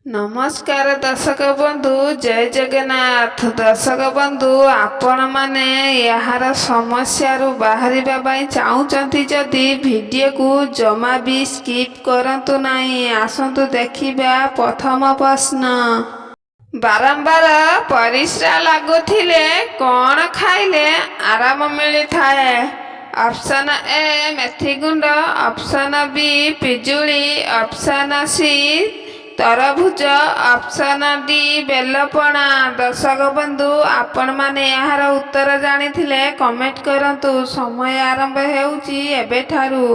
नमस्कार दर्शक बंधु, जय जगन्नाथ। दर्शक बंधु, आपण माने यार समस्या बाहरिबा पई चाहुचंती जदि वीडियो को जमा भी स्किप करंतु नहीं। आसंतु देखिबा प्रथम प्रश्न। बारंबार परिश्रा लागुथिले कौन खाइले आराम मिली थाए? ऑप्शन ए मेथी गुंड, ऑप्शन बी पिजुली, ऑप्शन सी तरभुज, ऑप्शन डी बेलपणा। दर्शक बंधु, आपण माने यार उत्तर जानिथिले कमेंट करंतु। समय आरंभ हेउची एबेठारू।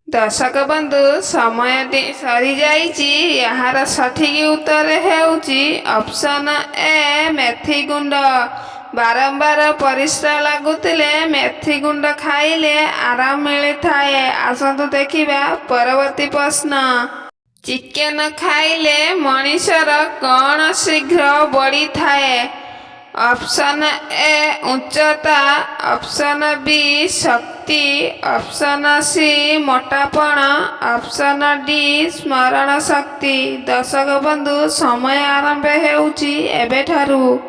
दर्शक बंधु, समय सरी जाइची। यार सठिक उत्तर हेउची ऑप्शन ए मेथी गुंड। बारंबार परिश्रा लागुतिले मेथी गुंड खाइले आराम मिली थाए। आसंतु देखिबा परवर्ती प्रश्न। चिकेन खाइले मनीषर कौन शीघ्र बढ़ी थाए? ऑप्शन ए उच्चता, ऑप्शन बी शक्ति, ऑप्शन सी मोटापण, ऑप्शन डी स्मरण शक्ति। दर्शक बंधु, समय आरंभ हेउची एबेठारू।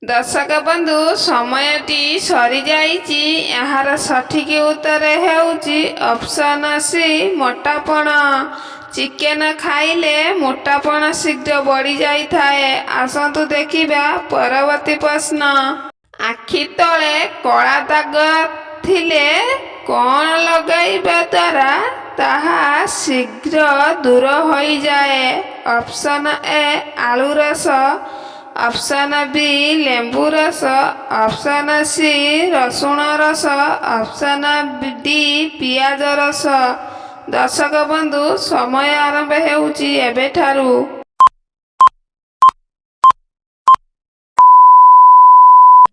दर्शक बंधु, समयटी सरी जाइची। यार सठिक उत्तर हेउची ऑप्शन सी मोटापण। चिकेन खाइले मोटापण शीघ्र बढ़ी जाई थाए। आसंतु देखिबा परवर्ती प्रश्न। आखि तले कला दाग थिले कौन लगाइबा द्वारा ताहा शीघ्र दूर होई जाए? ऑप्शन ए आलू रस, ऑप्शन बी लेंबू रस, ऑप्शन सी रसुण रस, ऑप्शन डी पियाज रस। दर्शक बंधु, समय आरंभ हेउची एबेठारू।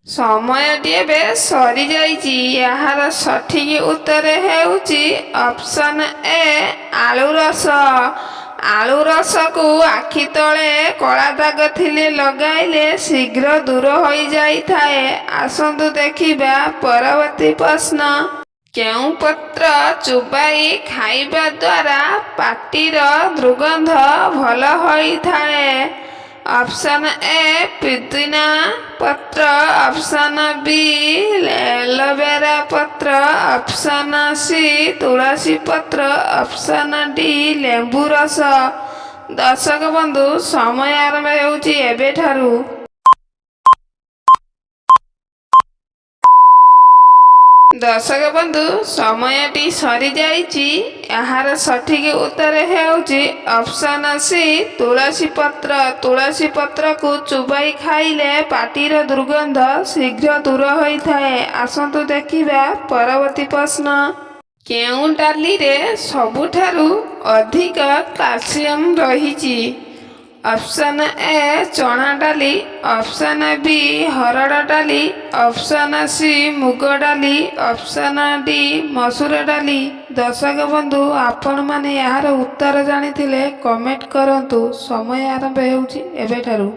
समयटी एबे सरी जाइची। यार सठिक उत्तर हेउची ऑप्शन ए आलू रस। आलू रस को आखि तले कला दाग थिले लगाइले शीघ्र दूर होई जाई थाए। आसंतु देखिबा परवर्ती प्रश्न। केउं पत्र चुबाई खाइबा द्वारा पाटीर दुर्गंध भल होई थाए? ऑप्शन ए पुदीना पत्र, ऑप्शन बी एलोवेरा पत्र, ऑप्शन सी तुलसी पत्र, ऑप्शन डी लेंबू रस। दर्शक बंधु, समय आरंभ हेउची एबेठारू। दर्शक बंधु, समयटी सरी जाइची। यार सठिक उत्तर हेउची ऑप्शन सी तुलसी पत्र। तुलसी पत्र को चुबाई खाइले पाटीर दुर्गंध शीघ्र दूर होई थाए। आसंतु देखिबा परवर्ती प्रश्न। केउं डाली रे सबुठारु अधिक कैल्शियम रहिची? ऑप्शन ए चना डाली, ऑप्शन बी हरड़ डाली, ऑप्शन सी मुग डाली, ऑप्शन डी मसूर डाली। दर्शक बंधु, आपण माने यार उत्तर जानिथिले कमेंट करंतु। समय आरंभ हेउची एबेठारू।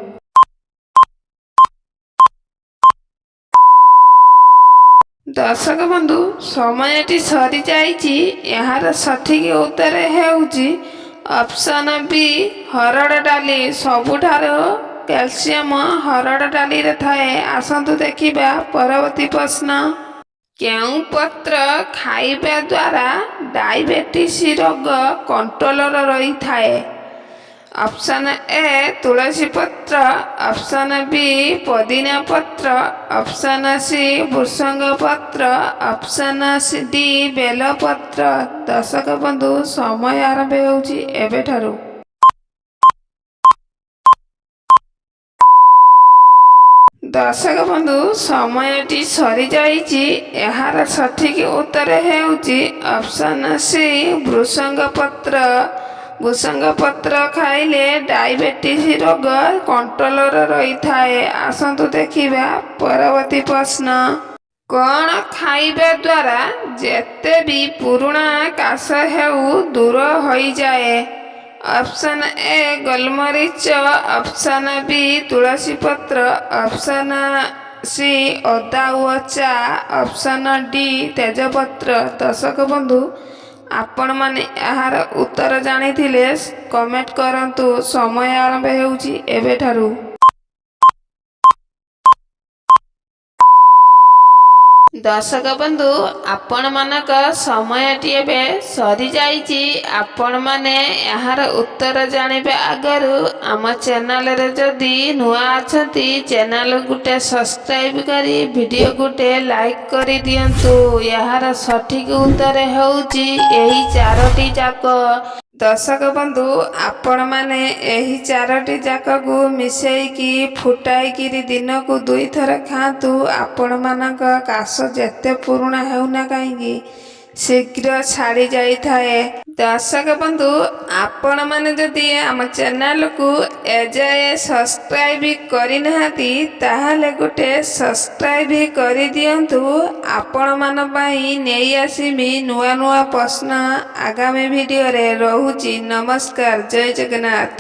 दर्शक बंधु, समयटी सरी जाइची। यार सठिक उत्तर हेउची ऑप्शन बी हरड़ डाली। सबुठारु कैल्शियम हरड़ डाली रे थाए। आसंतु देखिबा परवर्ती प्रश्न। केउं पत्र खाइबा द्वारा डायबिटीज रोग कंट्रोल रही थाए? ऑप्शन ए तुलसी पत्र, ऑप्शन बी पुदीना पत्र, ऑप्शन सी भृषंग पत्र, ऑप्शन डी बेल पत्र। दर्शक बंधु, समय आरंभ हेउची एबेठारू। दर्शक बंधु, समयटी सरी जाइची। यार सठिक उत्तर हेउची ऑप्शन सी भृषंग पत्र। भृषंग पत्र खाइले डायबिटीज रोग कंट्रोल रही थाए। आसंतु देखिबा परवर्ती प्रश्न। कौन खाइबा द्वारा जेते भी पुराना काश हेउ दूर होई जाए? ऑप्शन ए गोलमरीच, ऑप्शन बी तुलसी पत्र, ऑप्शन ସି ଅଦା ଓ ଚା, ଅପସନ୍ ଡି ତେଜପତ୍ର। ଦର୍ଶକ ବନ୍ଧୁ, ଆପଣମାନେ ଏହାର ଉତ୍ତର ଜାଣିଥିଲେ କମେଣ୍ଟ କରନ୍ତୁ। ସମୟ ଆରମ୍ଭ ହେଉଛି ଏବେଠାରୁ। ଦର୍ଶକ ବନ୍ଧୁ, ଆପଣମାନଙ୍କ ସମୟଟି ଏବେ ସରିଯାଇଛି। ଆପଣମାନେ ଏହାର ଉତ୍ତର ଜାଣିବା ଆଗରୁ ଆମ ଚ୍ୟାନେଲରେ ଯଦି ନୂଆ ଅଛନ୍ତି, ଚ୍ୟାନେଲ ଗୋଟେ ସବସ୍କ୍ରାଇବ୍ କରି ଭିଡ଼ିଓ ଗୋଟେ ଲାଇକ୍ କରିଦିଅନ୍ତୁ। ଏହାର ସଠିକ୍ ଉତ୍ତର ହେଉଛି ଏହି ଚାରୋଟି ଯାକ। ଦର୍ଶକ ବନ୍ଧୁ, ଆପଣମାନେ ଏହି ଚାରୋଟି ଯାକକୁ ମିଶେଇକି ଫୁଟାଇକିରି ଦିନକୁ 2 ଥର ଖାଆନ୍ତୁ। ଆପଣମାନଙ୍କ କାଶ ଯେତେ ପୁରୁଣା ହେଉନା କାହିଁକି ଶୀଘ୍ର ଛାଡ଼ି ଯାଇଥାଏ। ଦର୍ଶକ ବନ୍ଧୁ, ଆପଣମାନେ ଯଦି ଆମ ଚ୍ୟାନେଲକୁ ଏଯାଏ ସବସ୍କ୍ରାଇବ୍ କରିନାହାନ୍ତି, ତାହେଲେ ଗୋଟେ ସବସ୍କ୍ରାଇବ୍ କରିଦିଅନ୍ତୁ। ଆପଣମାନଙ୍କ ପାଇଁ ନେଇ ଆସିବି ନୂଆ ନୂଆ ପ୍ରଶ୍ନ ଆଗାମୀ ଭିଡ଼ିଓରେ। ରହୁଛି, ନମସ୍କାର, ଜୟ ଜଗନ୍ନାଥ।